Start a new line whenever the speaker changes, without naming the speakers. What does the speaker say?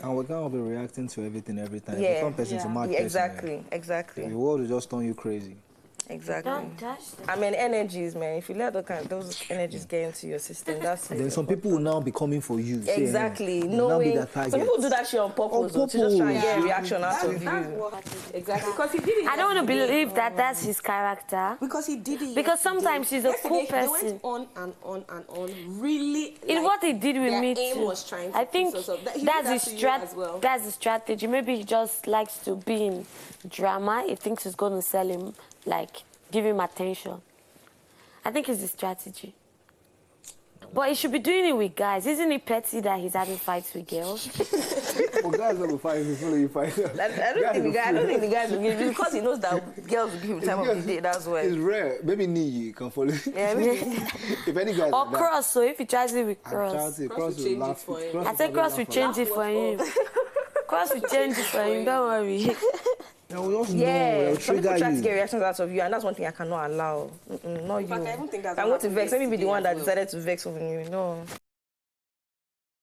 And we can't be reacting to everything every time.
Yeah.
Become person to mad person.
Exactly.
The world will just turn you crazy.
Exactly.
Don't touch them.
I mean, energies, man. If you let those energies get into your system, that's it.
Then some people will now be coming for you.
Exactly.
Knowing.
Some people do that shit on purpose. To just try and get a reaction out of you.
Exactly. Because he did it.
I don't want to believe that that's his character.
Because he did it.
Because sometimes he's a cool person.
They went on and on and on. Really.
It's what he did with me
aim
too.
was trying to
I think that's his strategy. Maybe he just likes to be in drama. He thinks it's going to sell him, like, give him attention. I think it's the strategy. But he should be doing it with guys. Isn't it petty that he's having fights with girls?
Well, guys don't fight before you fight.
I don't think the guys will give him, because he knows that girls will give him time of the day. That's why.
It's rare. Maybe Nii can follow.
Yeah,
If any guys.
Or Cross, so if he tries it with Cross.
Cross will laugh.
I said Cross will change it for him. Cross will change it for him, don't worry.
Yeah, some people try to get reactions out of you, and that's one thing I cannot allow. Not you.
I even think that's
I want to vex. Let me be the one that decided to vex over you. No.